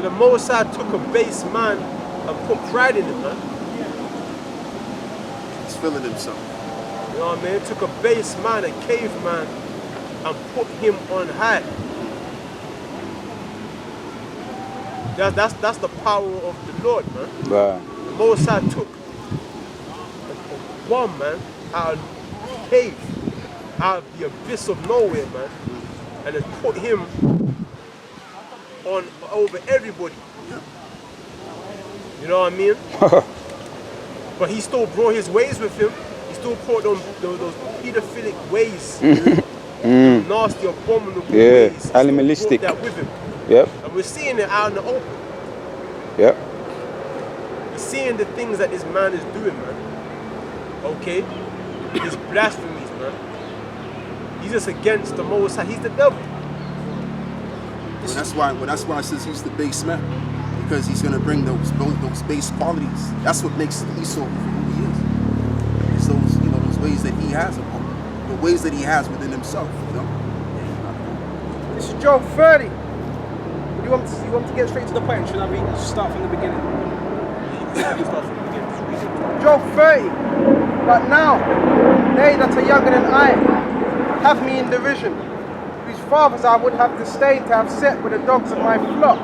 So the Most High took a base man and put pride in him, man. He's feeling himself. You know what I mean? Took a base man, a caveman, and put him on high. That's the power of the Lord, man. Right. The Most High took a bomb, man, out of the cave, out of the abyss of nowhere, man, and then put him on over everybody. You know what I mean? But he still brought his ways with him. He still brought those pedophilic ways, nasty, abominable ways. Animalistic. He still brought that with him. Yep. And we're seeing it out in the open. Yep. We're seeing the things that this man is doing, man. Okay? His blasphemies, man. He's just against the Most High. He's the devil. Well, that's why I says he's the base man, because he's gonna bring those base qualities. That's what makes Esau who he is. It's those ways that he has upon him, the ways that he has within himself. This is Job 30. You want to get straight to the point? Should I start from the beginning? Job 30. But now, they that are younger than I have me in derision, whose fathers I would have disdained to have set with the dogs of my flock.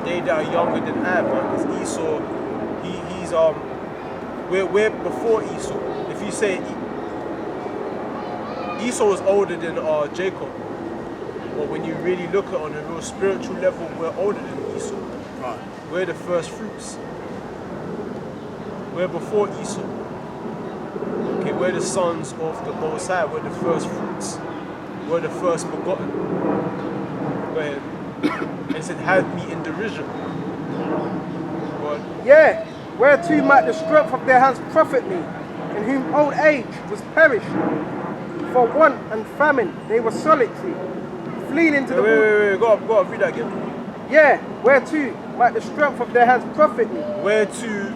They that are younger than I, man, because Esau, he's we're before Esau. If you say Esau was older than Jacob, but when you really look at it on a real spiritual level, we're older than Esau. Right. We're the first fruits. We're before Esau. Okay, we're the sons of the Most High. We're the first fruits. We're the first begotten. Go ahead. And it said, have me in derision. What? Yeah, whereto might the strength of their hands profit me, in whom old age was perished. For want and famine they were solitary, fleeing into the woods. Wait, go up, read that again. Yeah, whereto might the strength of their hands profit me. Whereto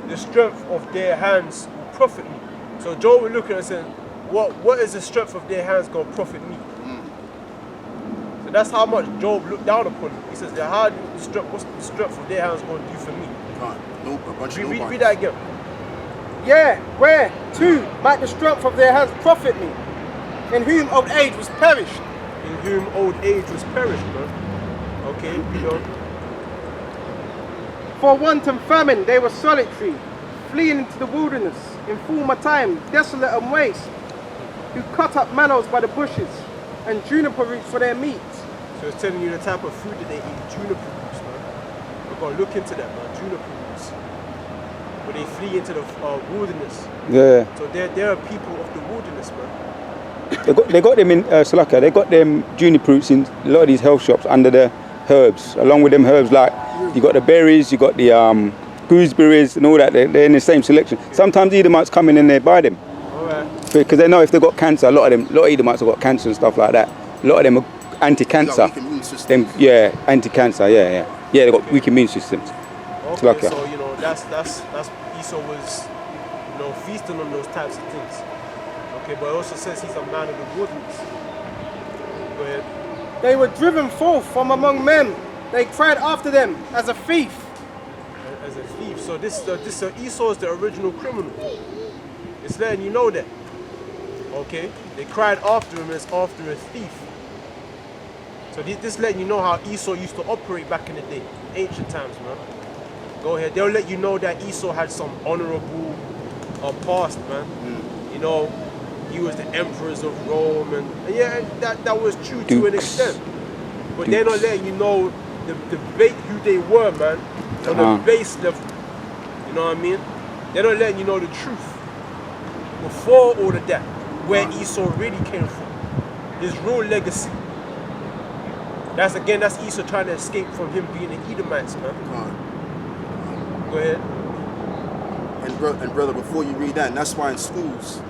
the strength of their hands will profit me. So Job will look at it and say, what is the strength of their hands going to profit me? So that's how much Job looked down upon him. He says, what's the strength of their hands going to do for me? Read that again. Yeah, where too might the strength of their hands profit me, in whom old age was perished. In whom old age was perished, man. Okay, read on. For want and famine they were solitary, fleeing into the wilderness, in former time, desolate and waste, who cut up mannows by the bushes, and juniper roots for their meat. So it's telling you the type of food that they eat, juniper roots, man. We're going to look into that, man, juniper roots. But they flee into the wilderness. Yeah. So they're people of the wilderness, man. They got them in Salaka. They got them juniper roots in a lot of these health shops under the herbs. Along with them herbs, like you got the berries, you got the gooseberries and all that. They're in the same selection. Sometimes Edomites come in and they buy them. Alright. Because they know if they've got cancer, a lot of Edomites have got cancer and stuff like that. A lot of them are anti-cancer. Anti-cancer. Yeah. They've got weak immune systems. Okay, so that's Esau was feasting on those types of things. Okay, but it also says he's a man of the wilderness. Go ahead. They were driven forth from among men. They cried after them as a thief. As a thief. So Esau is the original criminal. It's letting you know that. Okay? They cried after him as after a thief. So this letting you know how Esau used to operate back in the day, ancient times, man. Go ahead. They'll let you know that Esau had some honorable past, man. He was the emperors of Rome, and that was true to an extent. But they're not letting you know the who they were, man, on the base level. You know what I mean? They're not letting you know the truth. Before all of that, where Esau really came from, his real legacy. That's Esau trying to escape from him being an Edomites, man. Go ahead. And brother, before you read that, and that's why in schools,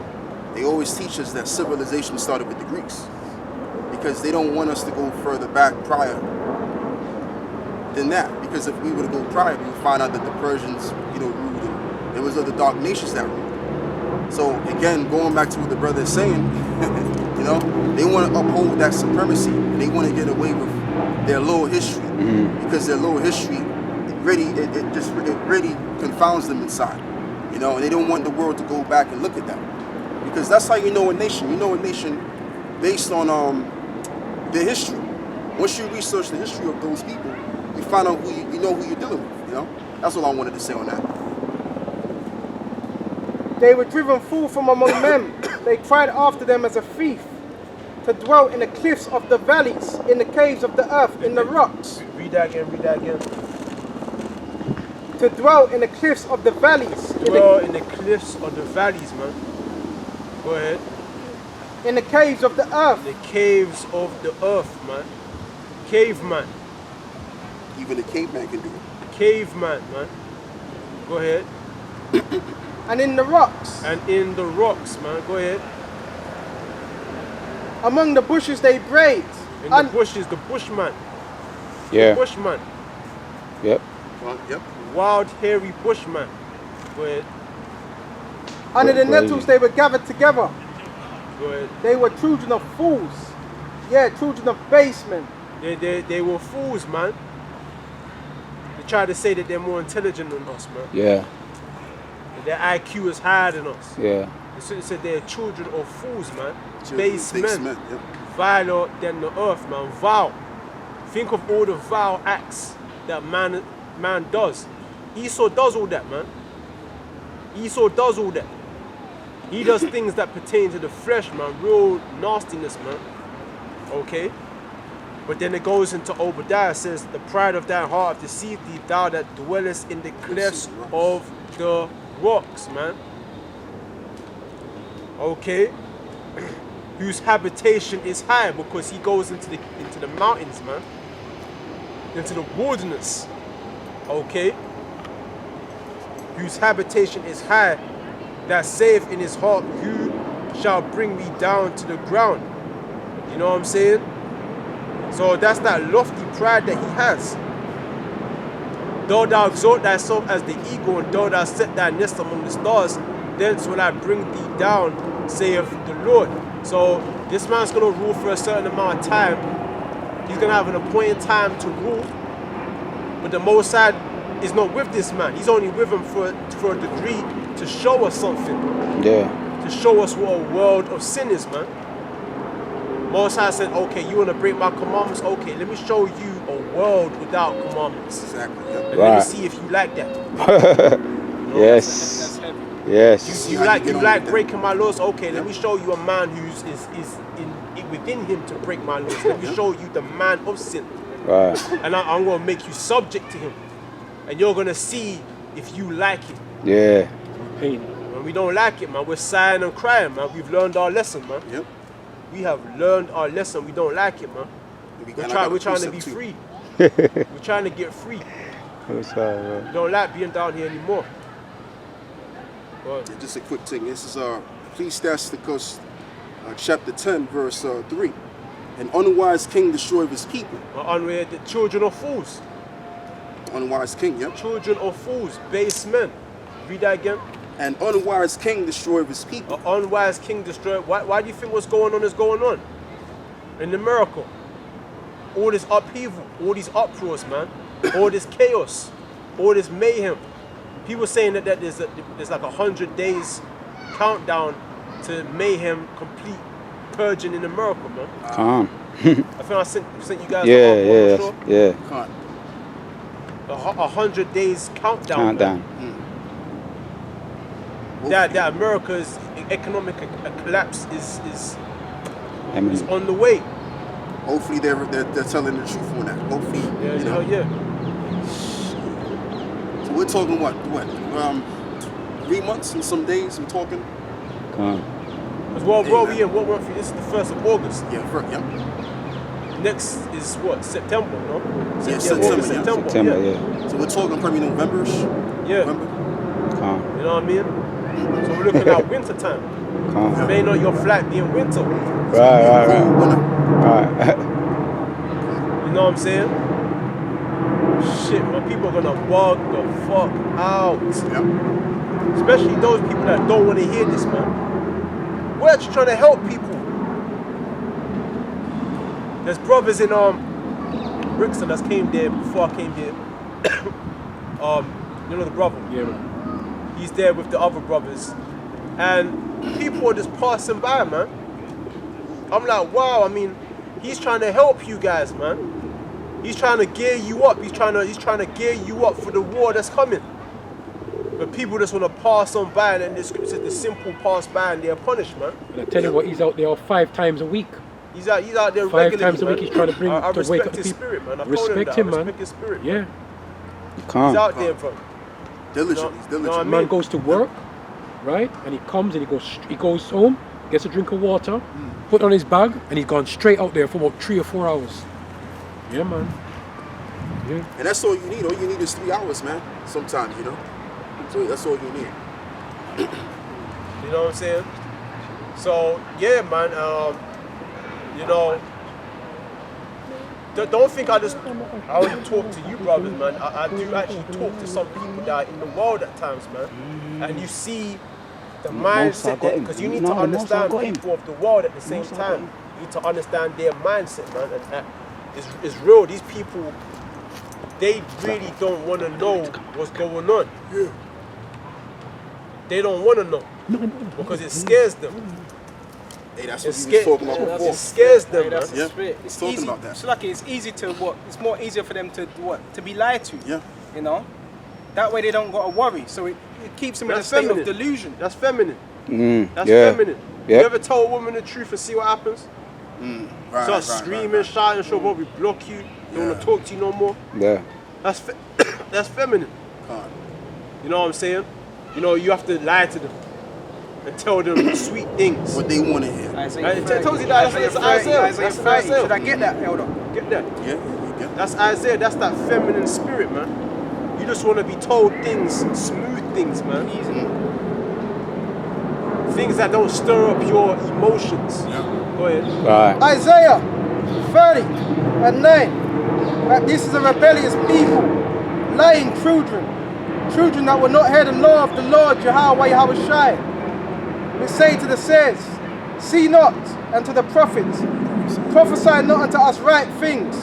they always teach us that civilization started with the Greeks. Because they don't want us to go further back prior than that. Because if we were to go prior, we would find out that the Persians, ruled, and there was other dark nations that ruled. So again, going back to what the brother is saying, they want to uphold that supremacy. They want to get away with their lower history, because their lower history it really confounds them inside, you know, and they don't want the world to go back and look at that, because that's how you know a nation. You know a nation based on their history. Once you research the history of those people, you find out you know who you're dealing with. You know, that's all I wanted to say on that. They were driven full from among men. They cried after them as a thief, to dwell in the cliffs of the valleys, in the caves of the earth, in the rocks. Read that again. To dwell in the cliffs of the valleys. Dwell in the cliffs of the valleys, man. Go ahead. In the caves of the earth. The caves of the earth, man. Caveman. Even a caveman can do it. Caveman, man. Go ahead. And in the rocks. And in the rocks, man. Go ahead. Among the bushes they brayed. In the bushes, the bushman. Yeah. The bushman. Yep. Well, yep. Wild, hairy bushman. Go ahead. Under the nettles they were gathered together. Go ahead. They were children of fools. Yeah, children of base men. They were fools, man. They try to say that they're more intelligent than us, man. Yeah. That their IQ is higher than us. Yeah. They said they're children of fools, man. Children Base of men. yep. Viler than the earth, man. Vile. Think of all the vile acts that man does. Esau does all that, man. Esau does all that. He does things that pertain to the flesh, man. Real nastiness, man. Okay? But then it goes into Obadiah, says, the pride of thy heart hath deceived thee, thou that dwellest in the clefts of the rocks, man. Okay? Whose habitation is high, because he goes into the mountains, man. Into the wilderness. Okay? Whose habitation is high, that saith in his heart, who shall bring me down to the ground? You know what I'm saying? So that's that lofty pride that he has. Though thou exalt thyself as the eagle, and though thou set thy nest among the stars, thence will I bring thee down, saith the Lord. So this man's going to rule for a certain amount of time. He's going to have an appointed time to rule. But the Most High is not with this man. He's only with him for a degree, to show us something. Yeah. To show us what a world of sin is, man. Most High said, okay, you want to break my commandments? Okay, let me show you a world without commandments. Exactly. Yep. And let me see if you like that. Yes. That's heavy. Yes. You like breaking my laws? Okay, let me show you a man who's is within him to break my laws. Let me show you the man of sin. Right. And I'm going to make you subject to him. And you're going to see if you like it. Yeah. When we don't like it, man, we're sighing and crying, man. We've learned our lesson, man. Yep. We have learned our lesson. We don't like it, man. We're trying to be free. We're trying to get free. We don't like being down here anymore. But Yeah, just a quick thing. This is Ecclesiasticus chapter 10, verse 3. An unwise king destroyed his people. unreal, the children of fools. Unwise king, yep. Children of fools, base men. Read that again. An unwise king destroyed his people. An unwise king destroyed. Why do you think what's going on is going on? In America. All this upheaval, all these uproars, man. All this chaos, all this mayhem. People saying that there's like 100 days countdown to mayhem, complete purging in America, man. Calm. I think I sent you guys Yeah. Can't. 100 days countdown. Countdown. That America's economic collapse is Imminent. on the way. Hopefully they're telling the truth on that. Hopefully. Yeah, you know. yeah. So we're talking what? 3 months and some days we're talking? Calm. Because what we in? What month? This is the 1st of August. Yeah. Next is what? September, no? Yeah, August, September. September, yeah. So we're talking probably November-ish. Yeah. November. Calm. You know what I mean? So we're looking at winter time. Calm. You may know your flight being winter. Right. Right. You know what I'm saying? Shit, man, people are gonna bug the fuck out. Yep. Especially those people that don't want to hear this, man. We're actually trying to help people. There's brothers in Brixton that's came there before I came here. You know the brother? Yeah, man. He's there with the other brothers. And people are just passing by, man. I'm like, wow, I mean, he's trying to help you guys, man. He's trying to gear you up. He's trying to gear you up for the war that's coming. But people just want to pass on by, and then the scripture says the simple pass by and they're punished, man. And I tell you what, he's out there 5 times a week. He's out there 5 regularly, times a man. week he's trying to bring I to wake up respect his people. spirit, man. I Respect told him him, that. I man. respect his spirit, Yeah. man. You can't. He's out there, bro. Diligent. He's diligent. know what I mean? Man goes to work, right? And he comes and he goes home, gets a drink of water, put on his bag, and he's gone straight out there for about 3 or 4 hours. Yeah, man. Yeah. And that's all you need. All you need is 3 hours, man. Sometimes, you know. So that's all you need. You know what I'm saying? So yeah, man. You know, don't think I only talk to you brothers, man. I do actually talk to some people that are in the world at times, man. And you see the mindset, because you need to understand people of the world at the same time. You need to understand their mindset, man. And it's real. These people, they really don't want to know what's going on. Yeah. They don't want to know because it scares them. Hey, that's what we was talking about before. It scares them, man. That's the Yeah, spirit. It's talking easy. about that. It's lucky. It's easy to what? It's more easier for them to what? To be lied to. Yeah. You know, that way they don't got to worry. So it keeps them in a That's state feminine. of delusion. That's feminine. That's yeah. feminine. Yeah. You ever tell a woman the truth and see what happens? Right, Start screaming, shouting, she'll probably block you. Don't want to talk to you no more. Yeah. That's that's feminine. Right. You know what I'm saying? You know, you have to lie to them and tell them sweet things. What they want to hear. Isaiah It 30. tells you that. Isaiah That's 30. Isaiah. Isaiah That's 30. Isaiah. Should I get that, Elder? Get that. Yeah, you get That's Isaiah. That's that feminine spirit, man. You just want to be told things, smooth things, man. Things that don't stir up your emotions. Go ahead. Right. Isaiah 30 and 9. That this is a rebellious people, lying children that will not hear the law of the Lord Yahawah Yahawashi. We say to the says, see not, and to the prophets, prophesy not unto us right things,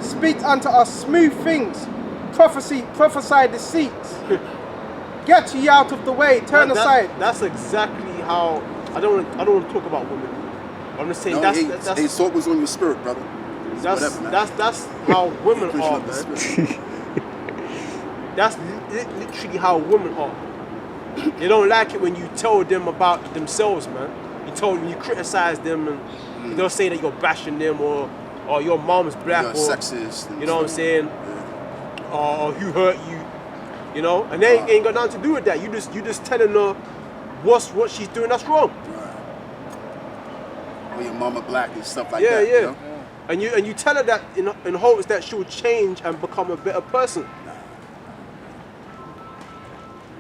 speak unto us smooth things, prophesy deceits. Get ye out of the way, turn aside. That's exactly how. I don't want to talk about women. I'm just saying No, that's hey, talk was on your spirit, brother. that's how women Pushing are, up the man. spirit. That's literally how women are. They don't like it when you tell them about themselves, man. You criticize them, and they'll say that you're bashing them, or your mom's black, You're or sexist. you know what I'm saying, or who hurt you, you know. And they ain't got nothing to do with that. You just telling her what she's doing that's wrong. Or your mama black and stuff like Yeah, that. yeah. You know? And you tell her that in hopes that she'll change and become a better person.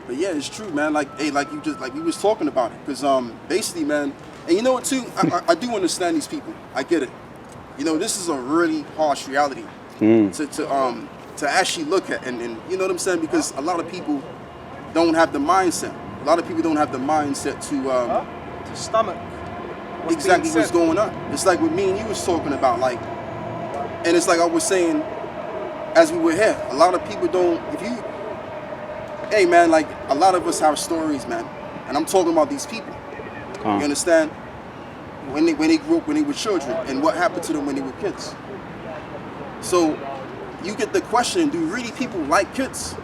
But yeah, it's true, man. Like, hey, like we was talking about it, because basically, man, and you know what too, I do understand these people. I get it. You know, this is a really harsh reality to actually look at, and you know what I'm saying, because a lot of people don't have the mindset. A lot of people don't have the mindset To stomach. what's exactly being what's said. going on. It's like what me and you was talking about, like, and it's like I was saying as we were here. A lot of people don't. Hey man, like a lot of us have stories, man, and I'm talking about these people. You understand? When they grew up, when they were children, and what happened to them when they were kids. So you get the question: do really people like kids,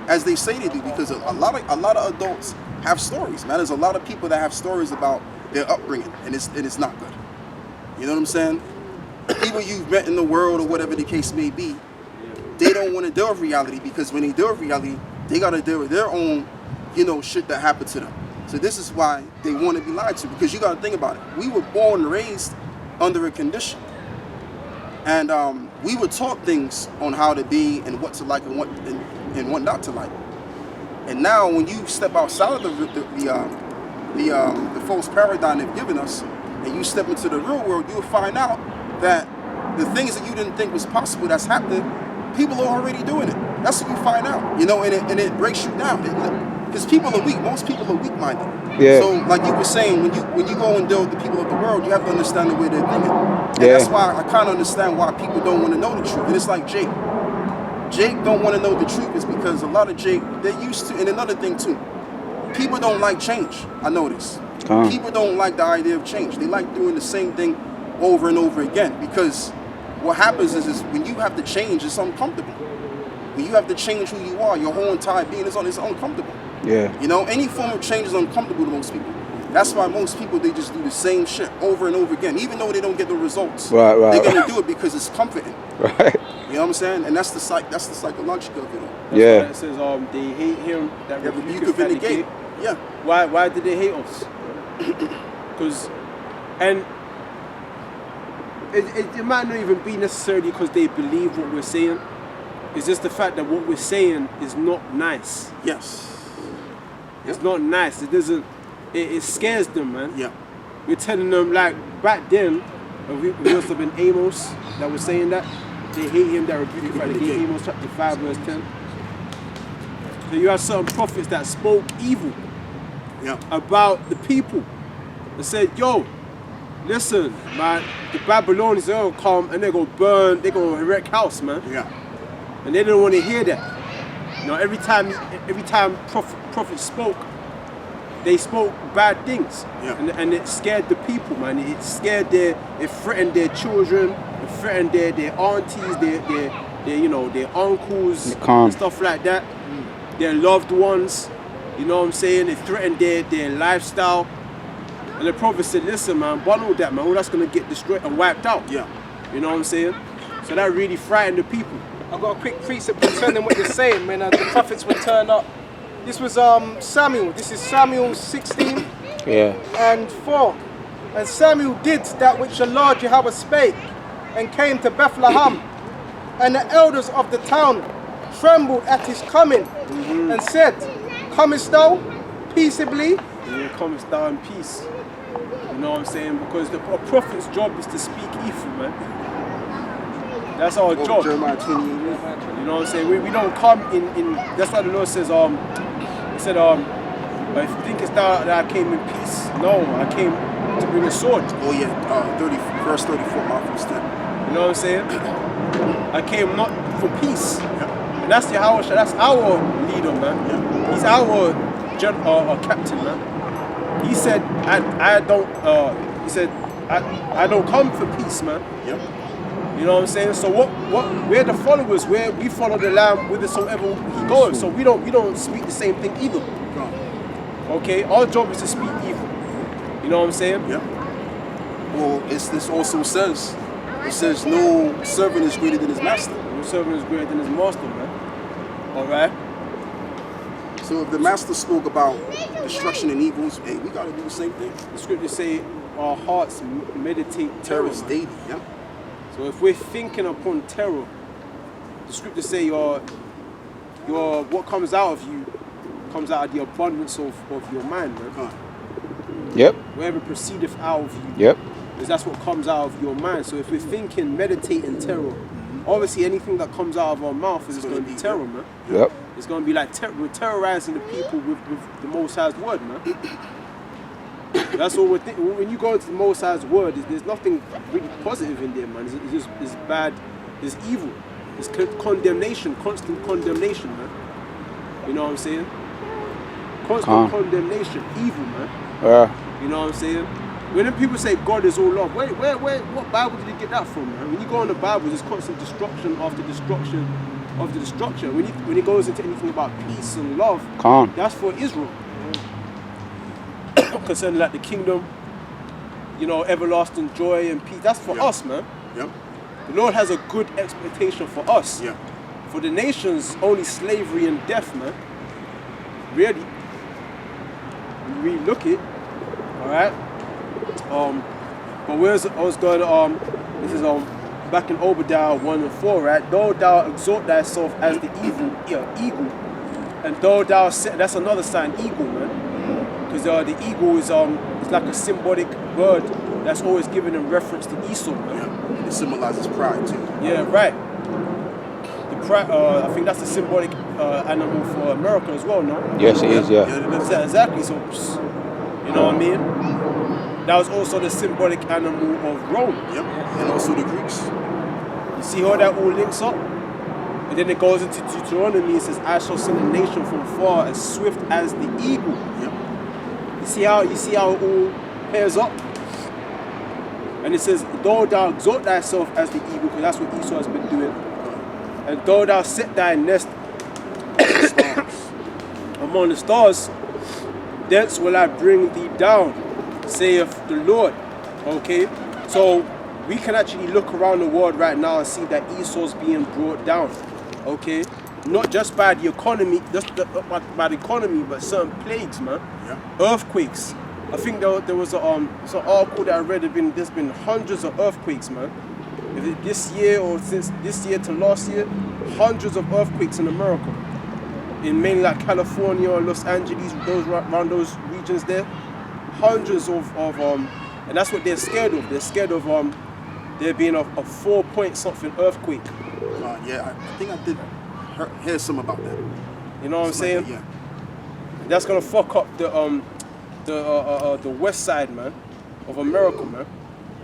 as they say they do? Because a lot of adults have stories, man. There's a lot of people that have stories about their upbringing, and it's not good. You know what I'm saying? People you've met in the world, or whatever the case may be, they don't want to deal with reality, because when they deal with reality, they got to deal with their own, shit that happened to them. So this is why they want to be lied to, because you got to think about it. We were born and raised under a condition, and we were taught things on how to be and what to like and what not to like. And now when you step outside of the false paradigm they've given us, and you step into the real world, you'll find out that the things that you didn't think was possible that's happening, people are already doing it. That's what you find out, and it breaks you down. Because people are weak. Most people are weak-minded. Yeah. So, like you were saying, when you go and deal with the people of the world, you have to understand the way they're thinking. And Yeah. that's why I kind of understand why people don't want to know the truth. And it's like Jake. Jake don't want to know the truth is because a lot of Jake, they're used to, and another thing too, people don't like change. I notice. People don't like the idea of change. They like doing the same thing over and over again because what happens is when you have to change, it's uncomfortable. When you have to change who you are, your whole entire being is uncomfortable. Yeah. You know, any form of change is uncomfortable to most people. That's why most people, they just do the same shit over and over again, even though they don't get the results. Right. They're gonna do it because it's comforting. Right. You know what I'm saying? And that's the psychological of it all. Yeah. It says they hate him that Yeah, rebuke at the gate. Yeah. Why did they hate us? Because, and it might not even be necessarily because they believe what we're saying. It's just the fact that what we're saying is not nice. Yes. It's not nice. It doesn't. It scares them, man. Yeah. We're telling them, like back then, it must have been Amos that was saying that they hate him that rebuke at the gate. Amos chapter 5 verse 10. So you have certain prophets that spoke evil about the people. They said, yo, listen, man, the Babylonians, they're gonna come and they're gonna burn, they're gonna erect house, man. Yeah. And they didn't want to hear that. You know, every time prophets spoke, they spoke bad things. Yeah. And it scared the people, man. It threatened their children, it threatened their aunties, their uncles, and stuff like that. Their loved ones, you know what I'm saying? It threatened their lifestyle. And the prophet said, listen, man, bottle that, man. All that's going to get destroyed and wiped out. Yeah. You know what I'm saying? So that really frightened the people. I've got a quick precept concerning what you're saying when the prophets would turn up. This was Samuel. This is Samuel 16 and 4. And Samuel did that which the Lord Yahawah spake, and came to Bethlehem. And the elders of the town trembled at his coming, and said, comest thou peaceably? Yeah, comest thou in peace. You know what I'm saying? Because a prophet's job is to speak evil, man. That's our job. Jeremiah 28. You know what I'm saying? We don't come in that's why the Lord says, he said, if you think it's that I came in peace, no, I came to bring a sword. Oh yeah, verse 34, Mark 10. You know what I'm saying? I came not for peace. And that's Yahawashi, that's our leader, man. He's our captain, man. He said, I don't come for peace, man. You know what I'm saying? So we're the followers, we follow the Lamb whithersoever he goes. So we don't speak the same thing either. Okay? Our job is to speak evil. You know what I'm saying? Yeah. Well, this also says, it says no servant is greater than his master. No servant is greater than his master, man. Alright? So if the master spoke about destruction and evils, hey, we gotta do the same thing. The scriptures say our hearts meditate Terrors terror. daily, yeah. So if we're thinking upon terror, the scriptures say your what comes out of you comes out of the abundance of your mind, man. Yep. Wherever proceedeth out of you. Yep. Because that's what comes out of your mind. So if we're thinking, meditating terror, obviously anything that comes out of our mouth is going to be terror, man. Yep. It's going to be like we're terrorizing the people with the Most High's word, man. That's what we're thinking. When you go into the Most High's word, there's nothing really positive in there, man. It's bad, it's evil. It's condemnation, constant condemnation, man. You know what I'm saying? Constant condemnation, evil, man. You know what I'm saying? When the people say God is all love, wait, what Bible did you get that from, man? When you go in the Bible, there's constant destruction after destruction after destruction. When it goes into anything about peace and love, that's for Israel. Concerning like the kingdom, you know, everlasting joy and peace, that's for us, man. Yep. The Lord has a good expectation for us. Yeah. For the nations, only slavery and death, man. Really. When you really look it, alright? But where's I was going this is back in Obadiah 1 and 4, right? Though thou exalt thyself as the eagle, and though thou that's another sign, eagle, man. Because the eagle is like a symbolic bird that's always given in reference to Esau, man. Yeah. It symbolizes pride too. Yeah, right. I think that's the symbolic animal for America as well, no? Yes, it is. Yeah. Exactly. So, you know what I mean? That was also the symbolic animal of Rome. Yep. And also the Greeks. You see how that all links up? And then it goes into Deuteronomy. It says, "I shall send a nation from far as swift as the eagle." Yep. You see how it all pairs up? And it says, "Though thou exalt thyself as the eagle," because that's what Esau has been doing. "And though thou set thy nest among the stars, thence will I bring thee down, saith the Lord." Okay? So we can actually look around the world right now and see that Esau's being brought down. Okay? Not just by the economy, by the economy, but certain plagues, man. Yeah. Earthquakes. I think there was some article that I read. There's been hundreds of earthquakes, man. This year or since this year to last year, hundreds of earthquakes in America, in mainly like California, Los Angeles, around those regions there, hundreds of and that's what they're scared of. They're scared of there being a 4-point something earthquake. Yeah, I think I did hear some about that. You know what I'm saying? Yeah. That's gonna fuck up the west side, man, of America, man.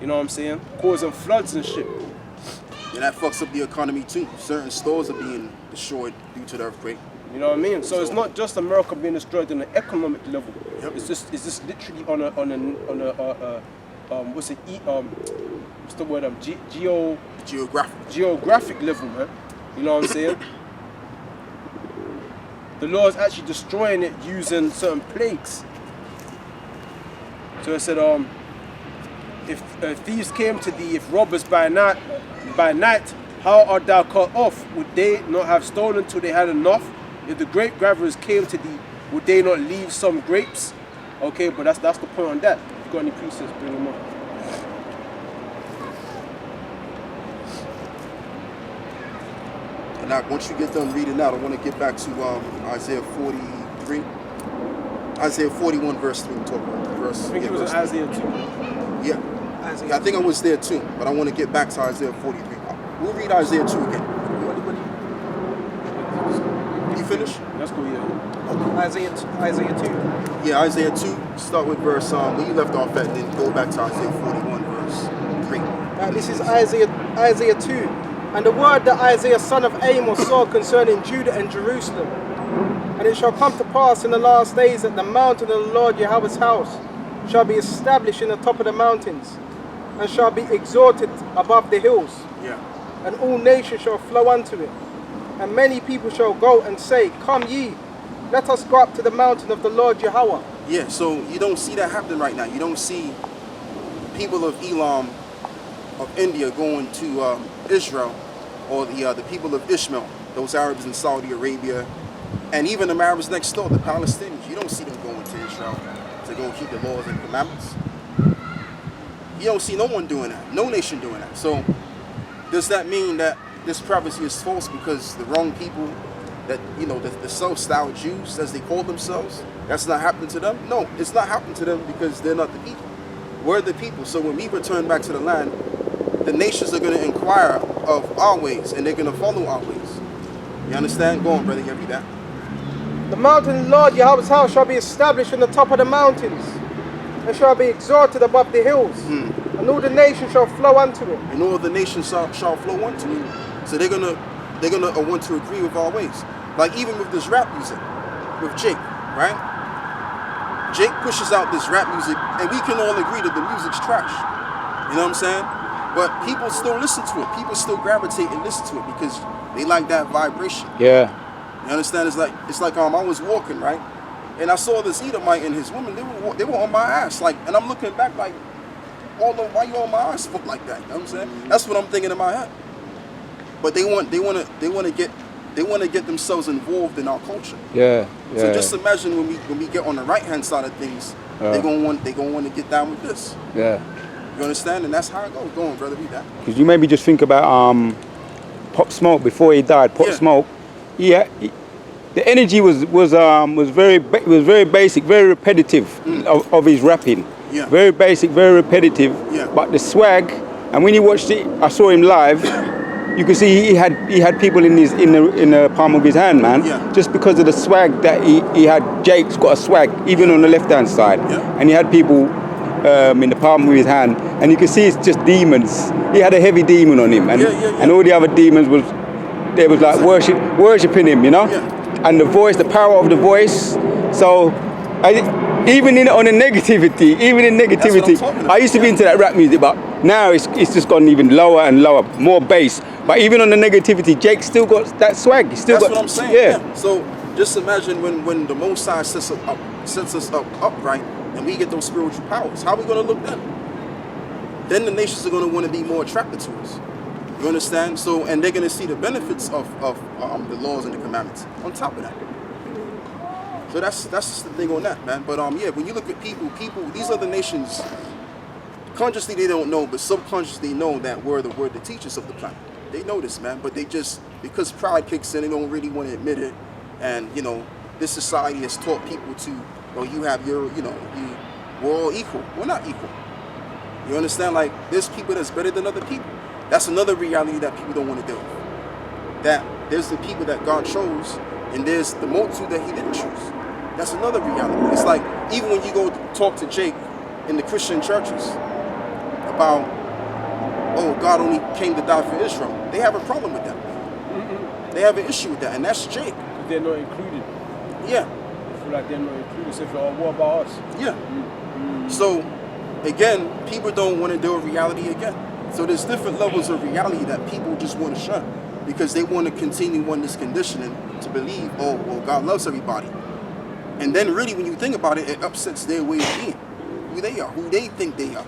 You know what I'm saying? Causing floods and shit. And that fucks up the economy too. Certain stores are being destroyed due to the earthquake. You know what I mean? So it's not just America being destroyed on an economic level. Yep. It's just literally on a what's the word? Geographic level, man. You know what I'm saying? The Lord's actually destroying it using certain plagues. So it said, if thieves came to thee, if robbers by night, how art thou cut off? Would they not have stolen till they had enough? If the grape gatherers came to thee, would they not leave some grapes? Okay, but that's the point on that. If you got any pieces, bring them up. And now, once you get done reading that, I want to get back to Isaiah 43. Isaiah 41 verse 3. Talk about verse. I think it was in Isaiah 2. Yeah. I think I was there too, but I want to get back to Isaiah 43. We'll read Isaiah 2 again. You finish? That's cool, yeah. Isaiah 2. Yeah, Isaiah 2. Start with verse where you left off at, and then go back to Isaiah 41 verse 3. This is Isaiah 2. And the word that Isaiah son of Amos saw concerning Judah and Jerusalem. And it shall come to pass in the last days that the mountain of the Lord Yahawah's house shall be established in the top of the mountains, and shall be exalted above the hills. Yeah. And all nations shall flow unto it. And many people shall go and say, Come ye, let us go up to the mountain of the Lord Yahawah. Yeah, so you don't see that happening right now. You don't see people of Elam, of India, going to Israel, or the people of Ishmael, those Arabs in Saudi Arabia, and even the Arabs next door, the Palestinians. You don't see them going to Israel to go keep the laws and commandments. You don't see no one doing that, no nation doing that. So does that mean that this prophecy is false because the wrong people, that the self-styled Jews, as they call themselves, that's not happening to them? No, it's not happening to them because they're not the people. We're the people. So when we return back to the land, the nations are going to inquire of our ways, and they're going to follow our ways. You understand? Go on, brother, you read that. The mountain of the Lord Yahawah's house shall be established in the top of the mountains, and shall be exalted above the hills, and all the nations shall flow unto it. And all the nations shall flow unto it. So they're gonna want to agree with our ways. Like even with this rap music, with Jake, right? Jake pushes out this rap music, and we can all agree that the music's trash. You know what I'm saying? But people still listen to it. People still gravitate and listen to it because they like that vibration. Yeah. You understand? It's like I was walking, right, and I saw this Edomite and his woman. They were on my ass, like, and I'm looking back like, why you on my ass for like that? You know what I'm saying? That's what I'm thinking in my head. But they want to get themselves involved in our culture. Yeah. So just imagine when we get on the right hand side of things, they're gonna want to get down with this. Yeah. You understand? And that's how it goes. Go on, brother, read that. Because you maybe just think about Pop Smoke before he died. Pop Smoke. Yeah. The energy was very basic, very repetitive of his rapping. Yeah. Very basic, very repetitive. Yeah. But the swag, and when you watched it, I saw him live. you can see he had people in the palm of his hand, man. Yeah. Just because of the swag that he had. Jake's got a swag even on the left hand side, Yeah. and he had people in the palm of his hand, and you can see it's just demons. He had a heavy demon on him, and and all the other demons was like worshiping him, you know. Yeah. And the voice, the power of the voice. So, even on the negativity, talking about. I used to be into that rap music, but now it's just gone even lower and lower, more bass. But even on the negativity, Jake still got that swag. He still That's got. what I'm saying. Yeah. So just imagine when the Most High sets us up upright, and we get those spiritual powers. How are we going to look then? Then the nations are going to want to be more attracted to us. You understand? So, and they're going to see the benefits of the laws and the commandments on top of that. So that's just the thing on that, man. But yeah, when you look at people, these other nations, consciously they don't know, but subconsciously know that we're the teachers of the planet. They know this, man, but they just, because pride kicks in, they don't really want to admit it. And you know, this society has taught people to, well, you have your, we're all equal. We're not equal. You understand? Like, there's people that's better than other people. That's another reality that people don't want to deal with. That there's the people that God chose, and there's the multitude that He didn't choose. That's another reality. It's like, even when you go talk to Jake in the Christian churches about, oh, God only came to die for Israel, they have a problem with that. They have an issue with that, and that's Jake. They're not included. Yeah. I feel like they're not included. So if you're what about us? Yeah. So, again, people don't want to deal with reality again. So there's different levels of reality that people just want to shun because they want to continue on this conditioning to believe, oh, well, God loves everybody. And then really, when you think about it, it upsets their way of being, who they are, who they think they are.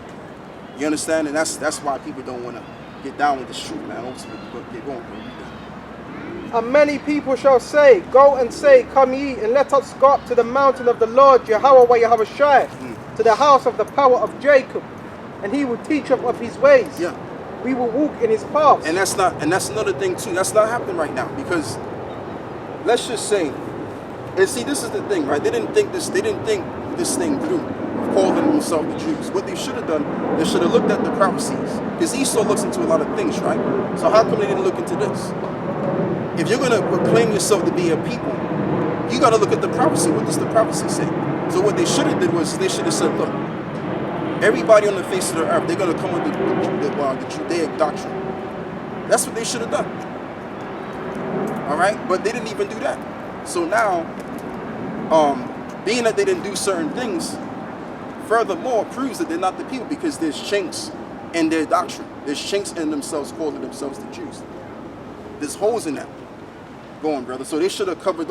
You understand? And that's why people don't want to get down with this truth, man. Ultimately, but they're going to. And many people shall say, go and say, come ye, and let us go up to the mountain of the Lord, Yahawah Yahawashi, to the house of the power of Jacob, and He will teach us of His ways. Yeah. We will walk in His paths. And that's another thing too. That's not happening right now because, let's just say, and see, this is the thing, right? They didn't think this thing through, calling themselves the Jews. What they should have done, they should have looked at the prophecies, because Esau looks into a lot of things, right? So how come they didn't look into this? If you're going to proclaim yourself to be a people, you got to look at the prophecy. What does the prophecy say? So what they should have did was they should have said, look, everybody on the face of the earth, they're going to come with the Judaic doctrine. That's what they should have done. All right? But they didn't even do that. So now, being that they didn't do certain things, furthermore proves that they're not the people, because there's chinks in their doctrine. There's chinks in themselves calling themselves the Jews. There's holes in that. Go on, brother. So they should have covered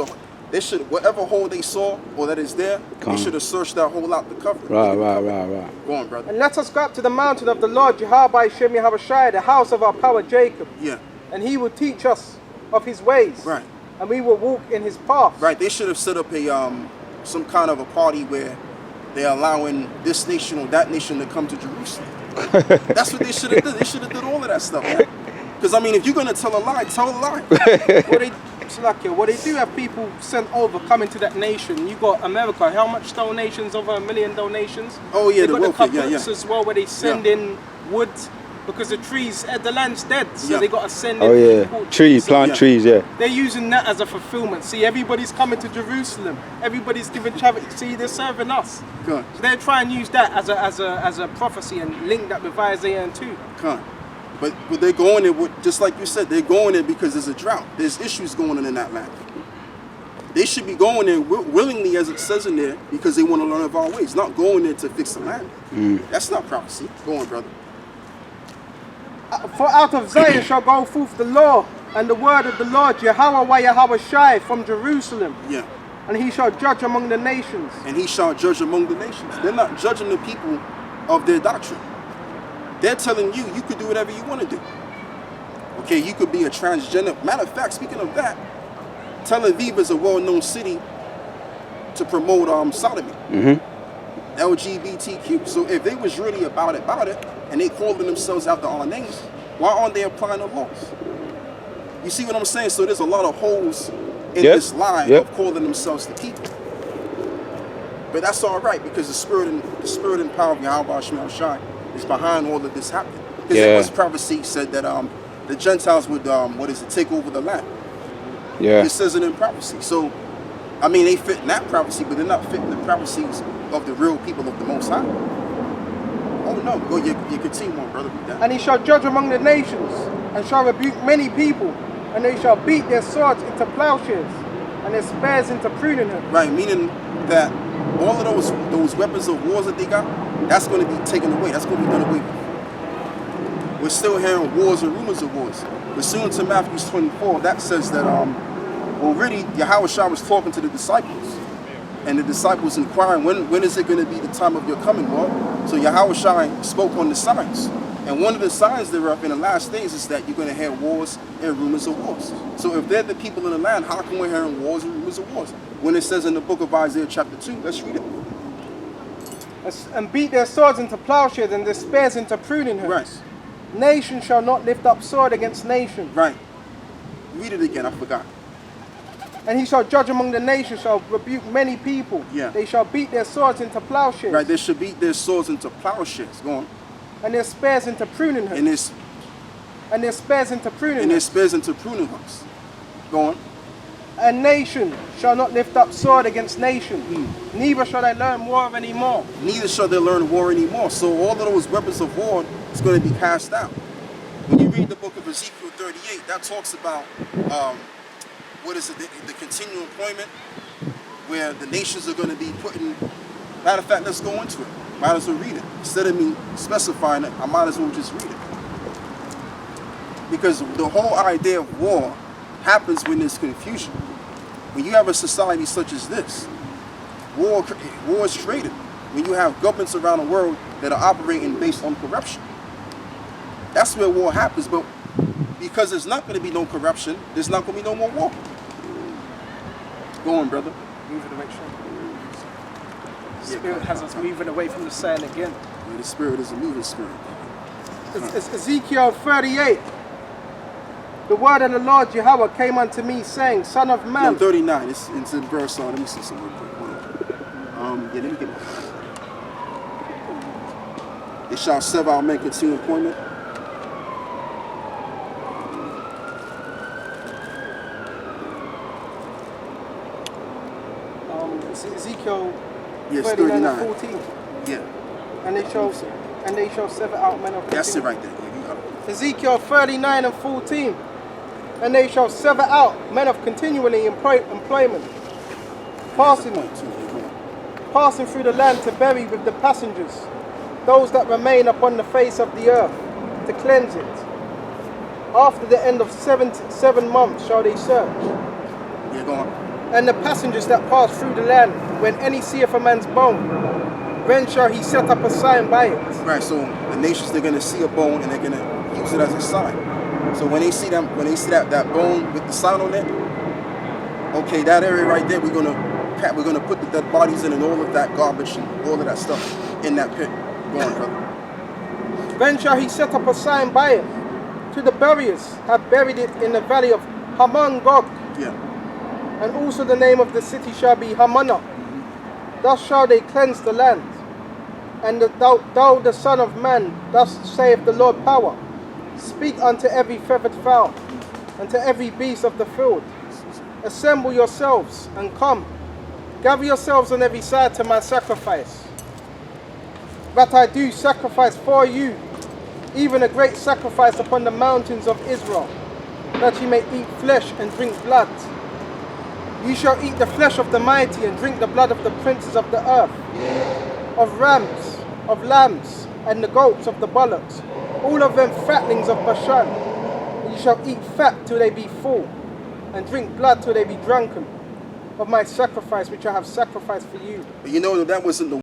whatever hole they saw or that is there, they should have searched that hole out to cover it. Right. Go on, brother. And let us go up to the mountain of the Lord, Yahawashi, the house of our power Jacob. Yeah. And He will teach us of His ways. Right. And we will walk in His paths. Right. They should have set up a some kind of a party where they're allowing this nation or that nation to come to Jerusalem. That's what they should have done. They should have done all of that stuff, man. Because, I mean, if you're going to tell a lie, tell a lie. What they do have people sent over coming to that nation. You got America. How much donations? Over 1 million donations. Oh yeah, they the got welfare, the couplets as well, where they send in wood because the land's dead. So they got to send in people. Trees, plant trees. Yeah. They're using that as a fulfillment. See, everybody's coming to Jerusalem. Everybody's giving charity. See, they're serving us. Good. So they're trying to use that as a prophecy and link that with Isaiah 2. Good. But they're going there, just like you said, they're going there because there's a drought. There's issues going on in that land. They should be going there willingly, as it says in there, because they want to learn of our ways, not going there to fix the land. That's not prophecy. Go on, brother. For out of Zion shall go forth the law and the word of the Lord, Yahawah Yahawashi, from Jerusalem. Yeah. And He shall judge among the nations. And He shall judge among the nations. They're not judging the people of their doctrine. They're telling you could do whatever you want to do. Okay, you could be a transgender. Matter of fact, speaking of that, Tel Aviv is a well-known city to promote sodomy. LGBTQ. So if they was really about it, and they calling themselves after our names, why aren't they applying the laws? You see what I'm saying? So there's a lot of holes in this line of calling themselves the people. But that's all right, because the spirit and power of Yahawah is behind all of this happening. Because it was prophecy said that the Gentiles would take over the land. Yeah. It says it in prophecy. So, I mean, they fit in that prophecy, but they're not fitting the prophecies of the real people of the Most High. Oh no, go you continue on, brother. Read that. And he shall judge among the nations, and shall rebuke many people, and they shall beat their swords into plowshares, and their spears into pruning hooks. Right, meaning that all of those weapons of wars that they got, that's going to be taken away. That's going to be done away with. We're still hearing wars and rumors of wars. But soon to Matthew 24, that says that already Yahawashi was talking to the disciples. And the disciples inquiring, when is it going to be the time of your coming, Lord? So Yahawashi spoke on the signs. And one of the signs thereof in the last days is that you're going to hear wars and rumors of wars. So if they're the people in the land, how come we're hearing wars and rumors of wars? When it says in the book of Isaiah chapter 2, let's read it. And beat their swords into plowshares, and their spears into pruning hooks. Right. Nation shall not lift up sword against nation. Right. Read it again, I forgot. And he shall judge among the nations, shall rebuke many people. Yeah. They shall beat their swords into plowshares. Right, they should beat their swords into plowshares. Go on. And their spears into pruning hooks. And their spears into pruning their hooks. spears into pruning hooks. Go on. And nation shall not lift up sword against nation. Neither shall they learn war anymore. Neither shall they learn war anymore. So all of those weapons of war is going to be cast out. When you read the book of Ezekiel 38, that talks about the continual employment, where the nations are going to be putting. Matter of fact, let's go into it. Might as well read it. Instead of me specifying it, I might as well just read it. Because the whole idea of war happens when there's confusion. When you have a society such as this, war is created. When you have governments around the world that are operating based on corruption. That's where war happens. But because there's not going to be no corruption, there's not going to be no more war. Go on, brother. Moving away from Spirit has us moving away from the sand again. Yeah, the spirit is a moving spirit. It's Ezekiel 38. The word of the Lord Yahawah came unto me, saying, Son of man. No, 39. It's in verse on. Let me see some real quick. Yeah, let me get it. They shall sever our men continue employment. It's Ezekiel Yes, 39 39. and 14. Yeah, And they shall sever out men of that's it continual. right there. Yeah, you got it. Ezekiel 39 and 14. And they shall sever out men of continually employment, passing through the land to bury with the passengers, those that remain upon the face of the earth, to cleanse it. After the end of 7 months shall they search. Yeah, go on. And the passengers that pass through the land, when any seeth a man's bone, then shall he set up a sign by it. Right, so the nations, they're going to see a bone and they're going to use it as a sign. So when they see that bone with the sign on it, okay, that area right there, we're gonna put the dead bodies in and all of that garbage and all of that stuff in that pit. Go on, brother. Then shall he set up a sign by it. To the buriers have buried it in the valley of Hamon-Gog. Yeah. And also the name of the city shall be Hamanah. Thus shall they cleanse the land. And thou the son of man, thus saith the Lord power, speak unto every feathered fowl, and to every beast of the field. Assemble yourselves and come. Gather yourselves on every side to my sacrifice. That I do sacrifice for you, even a great sacrifice upon the mountains of Israel, that ye may eat flesh and drink blood. You shall eat the flesh of the mighty and drink the blood of the princes of the earth, of rams, of lambs, and the goats of the bullocks, all of them fatlings of Bahasham. And you shall eat fat till they be full, and drink blood till they be drunken, of my sacrifice which I have sacrificed for you. But you know that wasn't the